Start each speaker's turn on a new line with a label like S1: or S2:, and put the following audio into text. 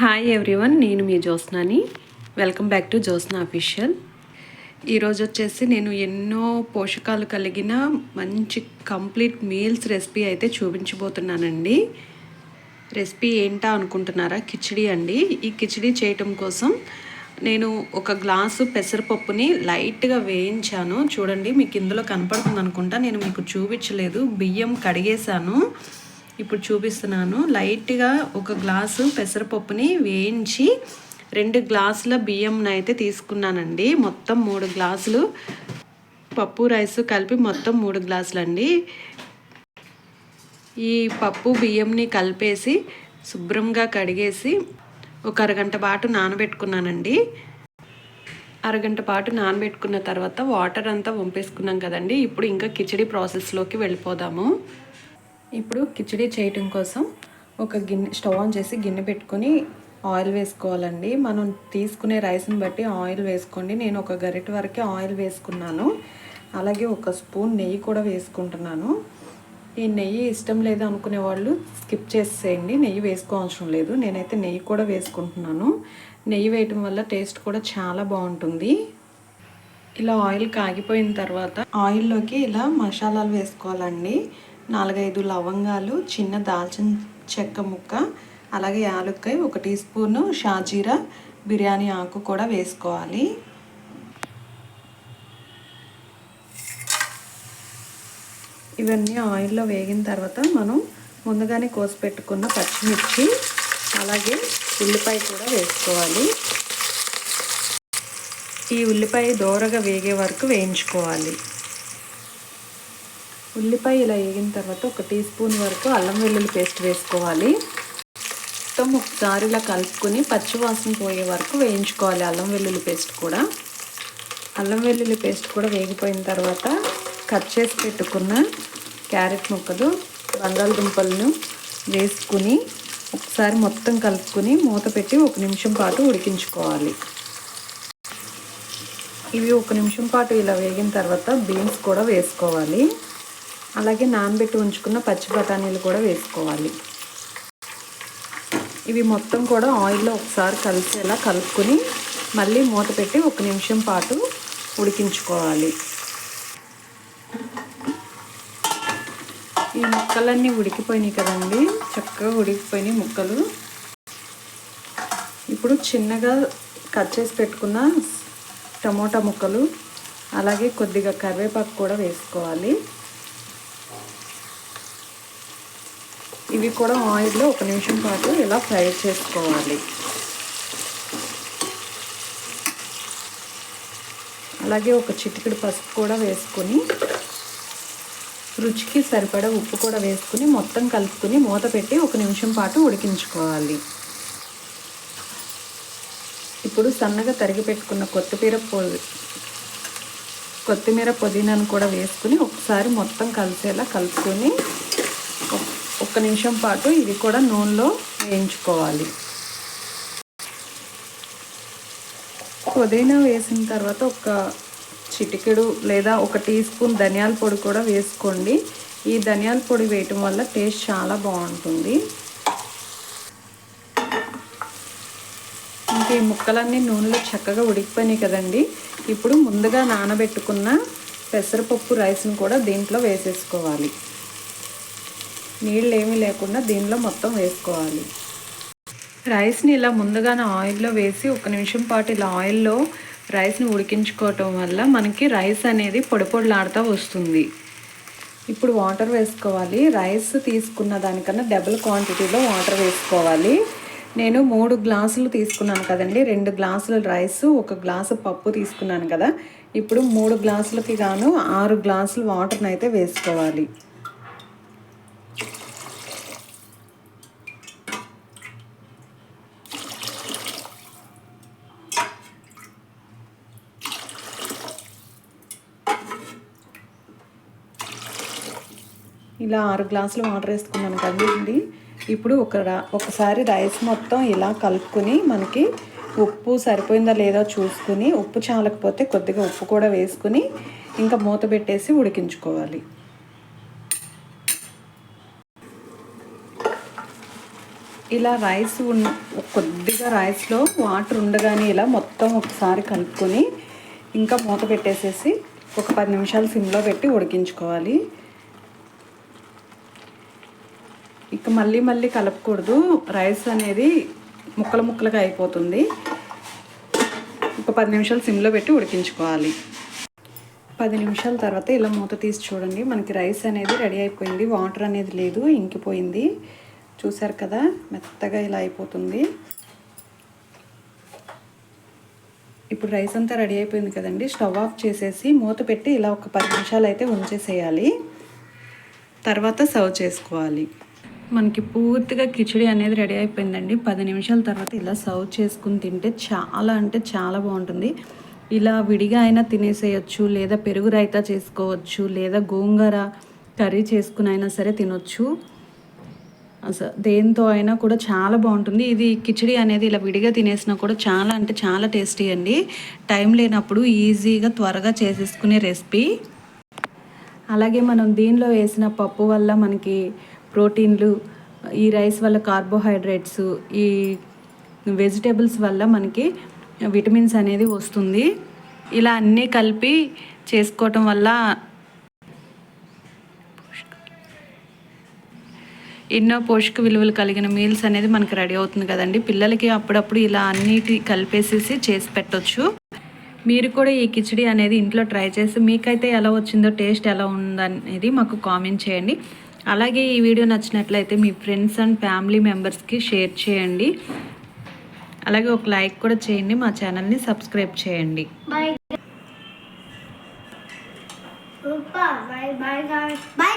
S1: Hi everyone, నేను మీ జ్యోత్స్నాని. Welcome back to Jyotsna official. ఈరోజు వచ్చేసి నేను ఎన్నో పోషకాలు కలిగిన మంచి కంప్లీట్ మీల్స్ రెసిపీ అయితే చూపించబోతున్నానండి. రెసిపీ ఏంటా అనుకుంటున్నారా? కిచిడి అండి. ఈ కిచిడి చేయటం కోసం నేను ఒక గ్లాసు పెసరపప్పుని లైట్గా వేయించాను. చూడండి, మీకు ఇందులో కనపడుతుంది అనుకుంటా, నేను మీకు చూపించలేదు. బియ్యం కడిగేశాను, ఇప్పుడు చూపిస్తున్నాను. లైట్గా ఒక గ్లాసు పెసరపప్పుని వేయించి 2 గ్లాసుల బియ్యంని అయితే తీసుకున్నానండి. మొత్తం 3 గ్లాసులు పప్పు రైస్ కలిపి మొత్తం 3 గ్లాసులు అండి. ఈ పప్పు బియ్యంని కలిపేసి శుభ్రంగా కడిగేసి ఒక అరగంట పాటు నానబెట్టుకున్నానండి. అరగంట పాటు నానబెట్టుకున్న తర్వాత వాటర్ అంతా వంపేసుకున్నాం కదండి. ఇప్పుడు ఇంకా కిచిడి ప్రాసెస్లోకి వెళ్ళిపోదాము. ఇప్పుడు కిచిడి చేయటం కోసం ఒక గిన్నె స్టవ్ ఆన్ చేసి గిన్నె పెట్టుకొని ఆయిల్ వేసుకోవాలండి. మనం తీసుకునే రైస్ని బట్టి ఆయిల్ వేసుకోండి. నేను ఒక గరిటె వరకే ఆయిల్ వేసుకున్నాను. అలాగే ఒక స్పూన్ నెయ్యి కూడా వేసుకుంటున్నాను. ఈ నెయ్యి ఇష్టం లేదు అనుకునే వాళ్ళు స్కిప్ చేసేయండి, నెయ్యి వేసుకోవాల్సిన లేదు. నేనైతే నెయ్యి కూడా వేసుకుంటున్నాను. నెయ్యి వేయటం వల్ల టేస్ట్ కూడా చాలా బాగుంటుంది. ఇలా ఆయిల్ కాగిపోయిన తర్వాత ఆయిల్లోకి ఇలా మసాలాలు వేసుకోవాలండి. 4-5 లవంగాలు, చిన్న దాల్చిన చెక్క ముక్క, అలాగే యాలక్కాయ, 1 టీ స్పూను షాజీరా బిర్యానీ ఆకు కూడా వేసుకోవాలి. ఇవన్నీ ఆయిల్లో వేగిన తర్వాత మనం ముందుగానే కోసి పెట్టుకున్న పచ్చిమిర్చి, అలాగే ఉల్లిపాయ కూడా వేసుకోవాలి. ఈ ఉల్లిపాయ దోరగా వేగే వరకు వేయించుకోవాలి. ఉల్లిపాయ ఇలా వేగిన తర్వాత 1 టీ స్పూన్ వరకు అల్లం వెల్లుల్లి పేస్ట్ వేసుకోవాలి. మొత్తం ఒకసారి ఇలా కలుపుకొని పచ్చివాసన పోయే వరకు వేయించుకోవాలి. అల్లం వెల్లుల్లి పేస్ట్ కూడా వేగిపోయిన తర్వాత కట్ చేసి పెట్టుకున్న క్యారెట్ ముక్కలు, బంగాళదుంపలను వేసుకుని ఒకసారి మొత్తం కలుపుకొని మూత పెట్టి 1 నిమిషం పాటు ఉడికించుకోవాలి. ఇవి 1 నిమిషం పాటు ఇలా వేగిన తర్వాత బీన్స్ కూడా వేసుకోవాలి. అలాగే నానబెట్టి ఉంచుకున్న పచ్చి బఠానీలు కూడా వేసుకోవాలి. ఇవి మొత్తం కూడా ఆయిల్లో ఒకసారి కలిసేలా కలుపుకొని మళ్ళీ మూత పెట్టి 1 నిమిషం పాటు ఉడికించుకోవాలి. ఈ ముక్కలన్నీ ఉడికిపోయినాయి కదండి, చక్కగా ఉడికిపోయినాయి ముక్కలు. ఇప్పుడు చిన్నగా కట్ చేసి పెట్టుకున్న టమోటా ముక్కలు, అలాగే కొద్దిగా కరివేపాకు కూడా వేసుకోవాలి. ఇవి కూడా ఆయిల్లో 1 నిమిషం పాటు ఇలా ఫ్రై చేసుకోవాలి. అలాగే ఒక చిటికెడు పసుపు కూడా వేసుకొని రుచికి సరిపడా ఉప్పు కూడా వేసుకుని మొత్తం కలుపుకొని మూత పెట్టి 1 నిమిషం పాటు ఉడికించుకోవాలి. ఇప్పుడు సన్నగా తరిగి పెట్టుకున్న కొత్తిమీర పుదీనాను కూడా వేసుకుని ఒకసారి మొత్తం కలిసేలా కలుపుకొని 1 నిమిషం పాటు ఇది కూడా నూనెలో వేయించుకోవాలి. పుదీనా వేసిన తర్వాత ఒక చిటికెడు లేదా 1 టీ స్పూన్ ధనియాల పొడి కూడా వేసుకోండి. ఈ ధనియాల పొడి వేయటం వల్ల టేస్ట్ చాలా బాగుంటుంది. ఇంకా ఈ ముక్కలన్నీ నూనెలో చక్కగా ఉడికిపోయినాయి కదండి. ఇప్పుడు ముందుగా నానబెట్టుకున్న పెసరపప్పు రైస్ని కూడా దీంట్లో వేసేసుకోవాలి. నీళ్ళు ఏమీ లేకుండా దీనిలో మొత్తం వేసుకోవాలి. రైస్ని ఇలా ముందుగానే ఆయిల్లో వేసి 1 నిమిషం పాటు ఇలా ఆయిల్లో రైస్ని ఉడికించుకోవటం వల్ల మనకి రైస్ అనేది పొడి పొడిలాడుతూ వస్తుంది. ఇప్పుడు వాటర్ వేసుకోవాలి. రైస్ తీసుకున్న దానికన్నా డబుల్ క్వాంటిటీలో వాటర్ వేసుకోవాలి. నేను 3 గ్లాసులు తీసుకున్నాను కదండి, 2 గ్లాసుల రైస్, 1 గ్లాసు పప్పు తీసుకున్నాను కదా. ఇప్పుడు 3 గ్లాసులకి గాను 6 గ్లాసులు వాటర్ని అయితే వేసుకోవాలి. ఇలా 6 గ్లాసులు వాటర్ వేసుకున్నాను కదండి. ఇప్పుడు ఒకసారి రైస్ మొత్తం ఇలా కలుపుకొని మనకి ఉప్పు సరిపోయిందా లేదో చూసుకుని, ఉప్పు చాలకపోతే కొద్దిగా ఉప్పు కూడా వేసుకుని ఇంకా మూత పెట్టేసి ఉడికించుకోవాలి. ఇలా రైస్ కొద్దిగా రైస్లో వాటర్ ఉండగానే ఇలా మొత్తం ఒకసారి కలుపుకొని ఇంకా మూత పెట్టేసేసి ఒక 10 నిమిషాలు సిమ్లో పెట్టి ఉడికించుకోవాలి. ఇక మళ్ళీ కలపకూడదు, రైస్ అనేది ముక్కలుగా అయిపోతుంది. ఒక 10 నిమిషాలు సిమ్లో పెట్టి ఉడికించుకోవాలి. 10 నిమిషాల తర్వాత ఇలా మూత తీసి చూడండి, మనకి రైస్ అనేది రెడీ అయిపోయింది. వాటర్ అనేది లేదు, ఇంకిపోయింది. చూసారు కదా, మెత్తగా ఇలా అయిపోతుంది. ఇప్పుడు రైస్ అంతా రెడీ అయిపోయింది కదండి. స్టవ్ ఆఫ్ చేసేసి మూత పెట్టి ఇలా ఒక 10 నిమిషాలు అయితే ఉంచేసేయాలి. తర్వాత సర్వ్ చేసుకోవాలి. మనకి పూర్తిగా కిచిడి అనేది రెడీ అయిపోయిందండి. 10 నిమిషాల తర్వాత ఇలా సర్వ్ చేసుకుని తింటే చాలా అంటే చాలా బాగుంటుంది. ఇలా విడిగా అయినా తినేసేయచ్చు, లేదా పెరుగు రైతా చేసుకోవచ్చు, లేదా గోంగూర కర్రీ చేసుకుని అయినా సరే తినొచ్చు. అసలు దేంతో అయినా కూడా చాలా బాగుంటుంది. ఇది కిచిడి అనేది ఇలా విడిగా తినేసినా కూడా చాలా అంటే చాలా టేస్టీ అండి. టైం లేనప్పుడు ఈజీగా త్వరగా చేసేసుకునే రెసిపీ. అలాగే మనం దీనిలో వేసిన పప్పు వల్ల మనకి ప్రోటీన్లు, ఈ రైస్ వల్ల కార్బోహైడ్రేట్స్, ఈ వెజిటేబుల్స్ వల్ల మనకి విటమిన్స్ అనేది వస్తుంది. ఇలా అన్నీ కలిపి చేసుకోవటం వల్ల ఎన్నో పోషక విలువలు కలిగిన మీల్స్ అనేది మనకి రెడీ అవుతుంది కదండి. పిల్లలకి అప్పుడప్పుడు ఇలా అన్నిటి కలిపేసేసి చేసి పెట్టొచ్చు. మీరు కూడా ఈ కిచిడి అనేది ఇంట్లో ట్రై చేసి మీకైతే ఎలా వచ్చిందో, టేస్ట్ ఎలా ఉందనేది మాకు కామెంట్ చేయండి. అలాగే ఈ వీడియో నచ్చినట్లయితే మీ ఫ్రెండ్స్ అండ్ ఫ్యామిలీ మెంబర్స్కి షేర్ చేయండి. అలాగే ఒక లైక్ కూడా చేయండి. మా ఛానల్ని సబ్స్క్రైబ్ చేయండి.
S2: Bye.